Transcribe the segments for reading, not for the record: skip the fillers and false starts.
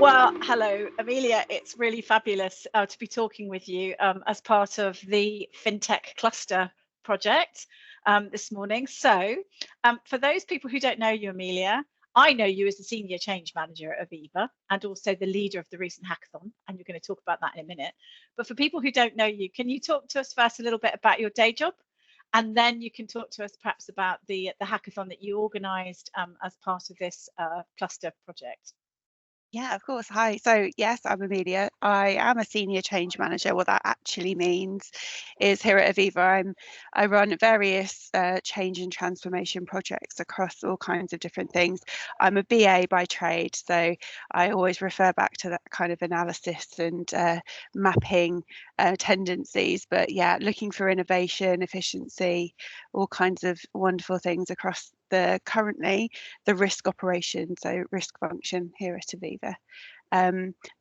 Well, hello, Amelia. It's really fabulous to be talking with you as part of the FinTech Cluster project this morning. So for those people who don't know you, Amelia, I know you as the Senior Change Manager at Aviva and also the leader of the recent hackathon, and you're going to talk about that in a minute. But for people who don't know you, can you talk to us first a little bit about your day job? And then you can talk to us perhaps about the hackathon that you organised as part of this cluster project. Yeah, of course. Hi. So yes, I'm Amelia. I am a senior change manager. What that actually means is here at Aviva, I run various change and transformation projects across all kinds of different things. I'm a BA by trade, so I always refer back to that kind of analysis and mapping tendencies. But yeah, looking for innovation, efficiency, all kinds of wonderful things across currently the risk operation, so risk function here at Aviva.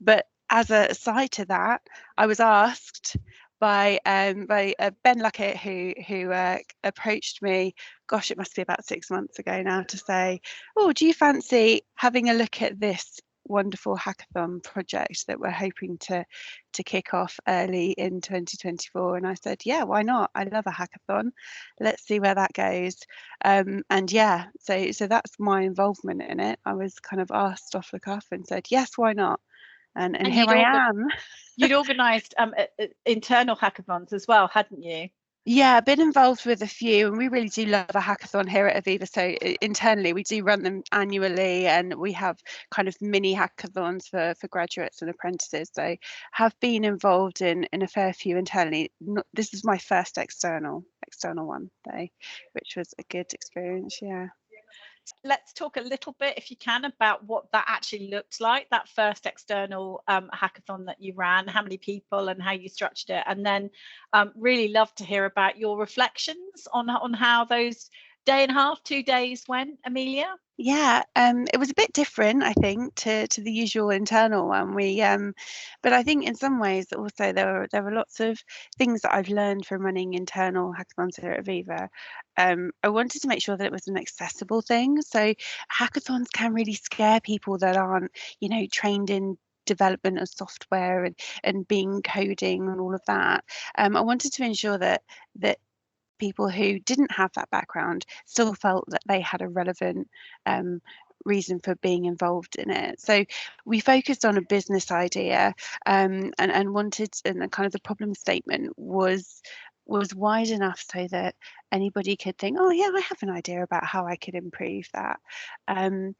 But as a side to that, I was asked by Ben Luckett, who approached me, gosh, it must be about 6 months ago now, to say, oh, do you fancy having a look at this wonderful hackathon project that we're hoping to kick off early in 2024? And I said, yeah, why not? I love a hackathon. Let's see where that goes. And yeah, so that's my involvement in it. I was kind of asked off the cuff and said, yes, why not? And here I am. You'd organised internal hackathons as well, hadn't you? Yeah, been involved with a few, and we really do love a hackathon here at Aviva. So internally, we do run them annually, and we have kind of mini hackathons for graduates and apprentices. So have been involved in a fair few internally. This is my first external one, though, which was a good experience. Yeah. Let's talk a little bit, if you can, about what that actually looked like, that first external hackathon that you ran, how many people and how you structured it. And then really love to hear about your reflections on how those day and a half, 2 days went, Amelia. Yeah, it was a bit different, I think, to the usual internal one. But I think in some ways also there were lots of things that I've learned from running internal hackathons here at Aviva. I wanted to make sure that it was an accessible thing. So hackathons can really scare people that aren't, trained in development of software and being coding and all of that. I wanted to ensure that people who didn't have that background still felt that they had a relevant reason for being involved in it. So we focused on a business idea and wanted, and kind of the problem statement was wide enough so that anybody could think, oh yeah, I have an idea about how I could improve that. And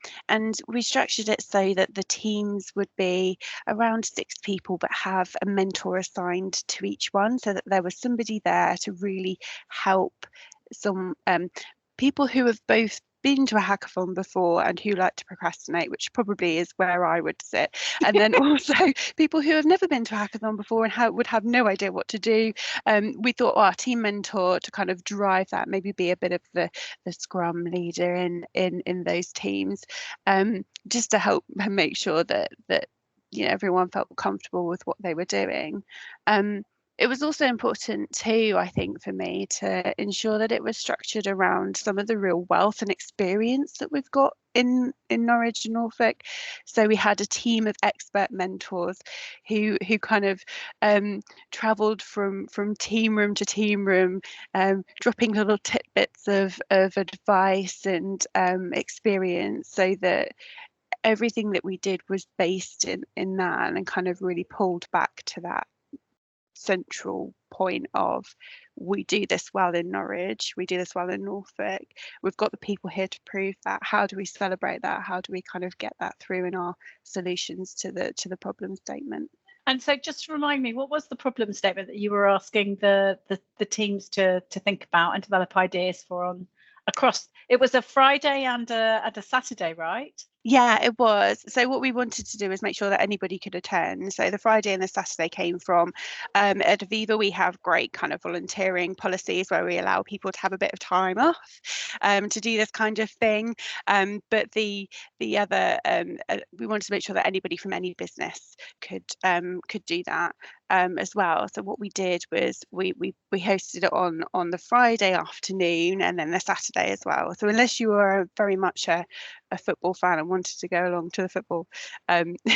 we structured it so that the teams would be around 6 people, but have a mentor assigned to each one, so that there was somebody there to really help some people who have both been to a hackathon before and who like to procrastinate, which probably is where I would sit, and then also people who have never been to a hackathon before and would have no idea what to do. We thought, our team mentor to kind of drive that, maybe be a bit of the scrum leader in those teams, just to help make sure that everyone felt comfortable with what they were doing. It was also important too, I think, for me to ensure that it was structured around some of the real wealth and experience that we've got in Norwich and Norfolk. So we had a team of expert mentors who kind of travelled from team room to team room, dropping little tidbits of advice and experience, so that everything that we did was based in that, and kind of really pulled back to that central point of, we do this well in Norwich, we do this well in Norfolk, we've got the people here to prove that. How do we celebrate that? How do we kind of get that through in our solutions to the problem statement? And so just remind me, what was the problem statement that you were asking the teams to think about and develop ideas for on across? It was a Friday and a Saturday, right? Yeah, it was. So what we wanted to do is make sure that anybody could attend. So the Friday and the Saturday came from, at Aviva, we have great kind of volunteering policies where we allow people to have a bit of time off to do this kind of thing. But the other, we wanted to make sure that anybody from any business could do that as well. So what we did was we hosted it on the Friday afternoon and then the Saturday as well. So unless you were very much a a football fan and wanted to go along to the football,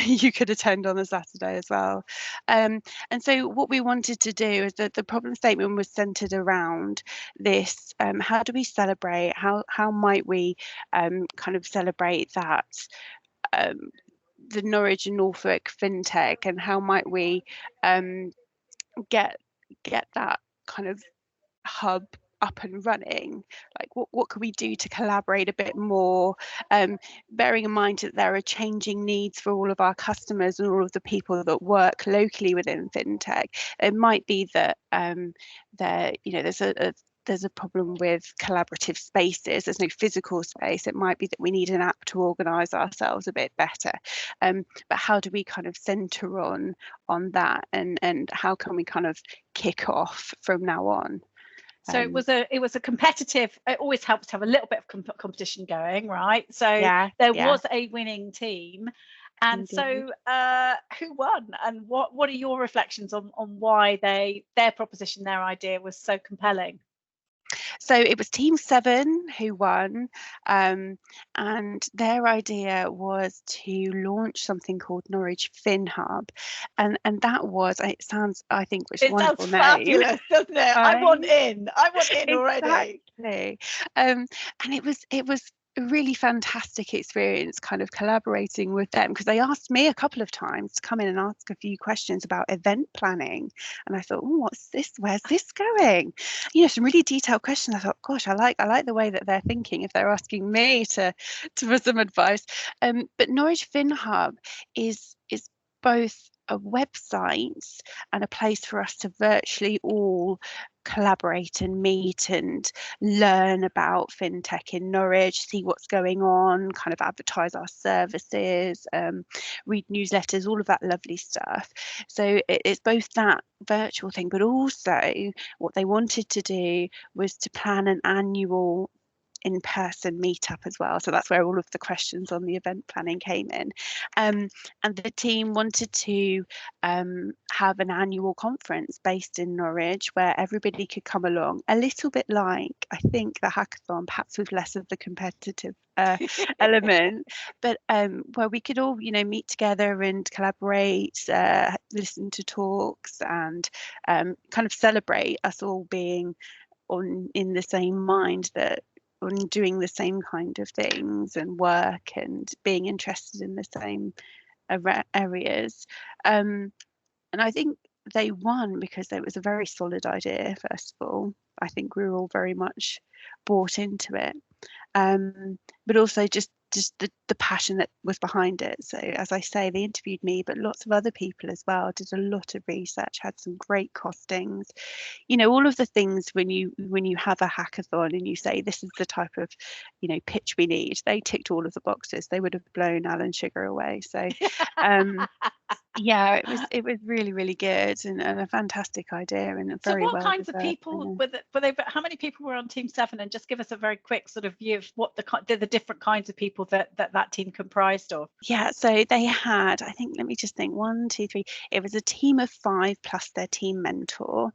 you could attend on the Saturday as well. And so what we wanted to do is that the problem statement was centered around this: how do we celebrate? How might we kind of celebrate that? The Norwich and Norfolk fintech, and how might we get that kind of hub up and running? Like what could we do to collaborate a bit more, bearing in mind that there are changing needs for all of our customers and all of the people that work locally within fintech. It might be that there's a problem with collaborative spaces. There's no physical space. It might be that we need an app to organise ourselves a bit better. But how do we kind of centre on that, and how can we kind of kick off from now on? So it was a competitive. It always helps to have a little bit of competition going, right? So there was a winning team, and indeed. So who won, and what are your reflections on why their proposition, their idea was so compelling? So it was Team 7 who won, and their idea was to launch something called Norwich Fin Hub, and that was, it sounds, I think, which wonderful name. Fabulous, doesn't it? I want in already. Exactly. And it was a really fantastic experience kind of collaborating with them, because they asked me a couple of times to come in and ask a few questions about event planning, and I thought, oh, what's this, where's this going, some really detailed questions. I thought, gosh, I like the way that they're thinking if they're asking me for some advice. But Norwich Fin Hub is both a website and a place for us to virtually all collaborate and meet and learn about fintech in Norwich, see what's going on, kind of advertise our services, read newsletters, all of that lovely stuff. So it's both that virtual thing, but also what they wanted to do was to plan an annual in-person meetup as well. So that's where all of the questions on the event planning came in. And the team wanted to have an annual conference based in Norwich where everybody could come along, a little bit like, I think, the hackathon, perhaps with less of the competitive element, but where we could all, meet together and collaborate, listen to talks, and kind of celebrate us all being in the same mind, that on doing the same kind of things and work and being interested in the same areas. And I think they won because it was a very solid idea, first of all. I think we were all very much bought into it. But also just the passion that was behind it. So as I say, they interviewed me, but lots of other people as well, did a lot of research, had some great costings, all of the things when you have a hackathon and you say this is the type of pitch we need, they ticked all of the boxes. They would have blown Alan Sugar away. So yeah, it was really, really good, and a fantastic idea, and very well. So what kinds of people were they? How many people were on Team 7? And just give us a very quick sort of view of what the different kinds of people that team comprised of. Yeah, so they had, I think, let me just think, 1, 2, 3. It was a team of 5 plus their team mentor.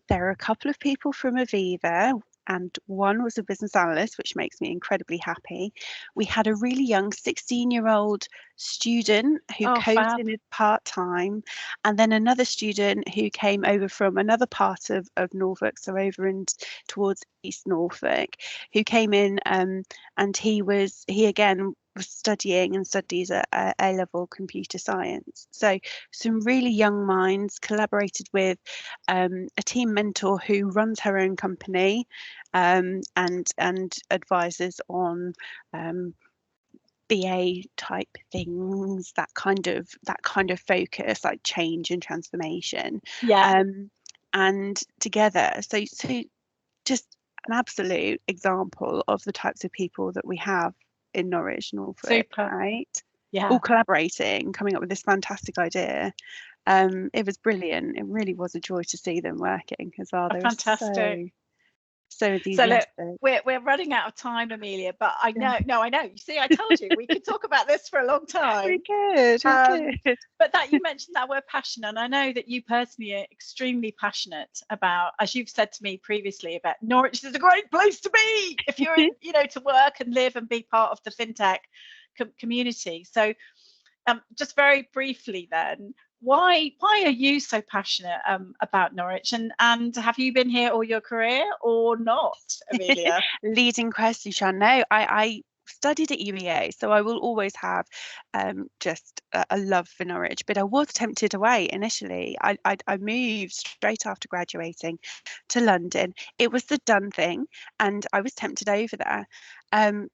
There are a couple of people from Aviva, and one was a business analyst, which makes me incredibly happy. We had a really young 16-year-old student who codes in it part-time, and then another student who came over from another part of Norfolk, so over and towards East Norfolk, who came in, and he again was studying and studies at A-level computer science. So some really young minds collaborated with a team mentor who runs her own company, and advises on BA type things, that kind of focus, like change and transformation. Yeah. And together, so just an absolute example of the types of people that we have in Norwich, Norfolk. Super. Right? Yeah. All collaborating, coming up with this fantastic idea. It was brilliant. It really was a joy to see them working as well. They fantastic. were So So look, enthusiastic. we're running out of time, Amelia, but I know, no, I know. You see, I told you we could talk about this for a long We time. could. But that you mentioned that word passion, and I know that you personally are extremely passionate about, as you've said to me previously, about Norwich is a great place to be if you're in, to work and live and be part of the fintech community. So just very briefly then, why are you so passionate about Norwich, and have you been here all your career or not, Amelia? Leading question, Shân. No, I studied at UEA, so I will always have just a love for Norwich, but I was tempted away initially. I moved straight after graduating to London. It was the done thing, and I was tempted over there.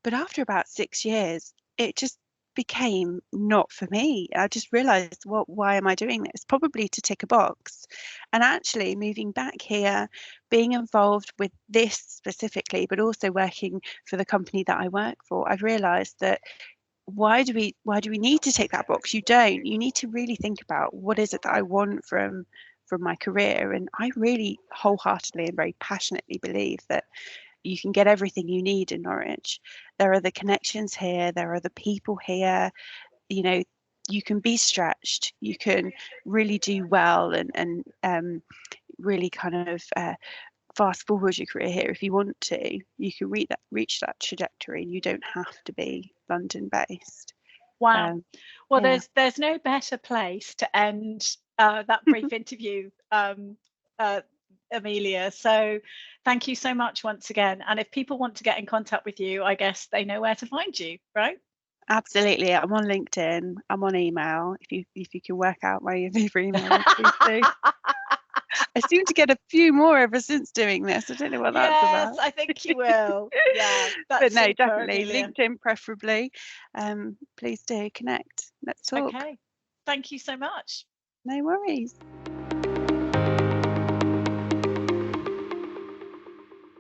But after about 6 years, it just became not for me. I just realized, why am I doing this? Probably to tick a box. And actually moving back here, being involved with this specifically, but also working for the company that I work for, I've realized that why do we need to tick that box? You don't. You need to really think about, what is it that I want from my career? And I really wholeheartedly and very passionately believe that you can get everything you need in Norwich. There are the connections here, there are the people here, you can be stretched, you can really do well, and really kind of fast forward your career here if you want to. You can reach that trajectory, and you don't have to be London based. Wow. Well, Yeah. there's no better place to end that brief interview, Amelia. So thank you so much once again. And if people want to get in contact with you, I guess they know where to find you, right? Absolutely. I'm on LinkedIn. I'm on email. If you can work out my Aviva email, please do. I seem to get a few more ever since doing this. I don't know what that's about. Yes, I think you will. Yeah, that's But no, super, definitely Amelia. LinkedIn preferably. Please do connect. Let's talk. Okay. Thank you so much. No worries.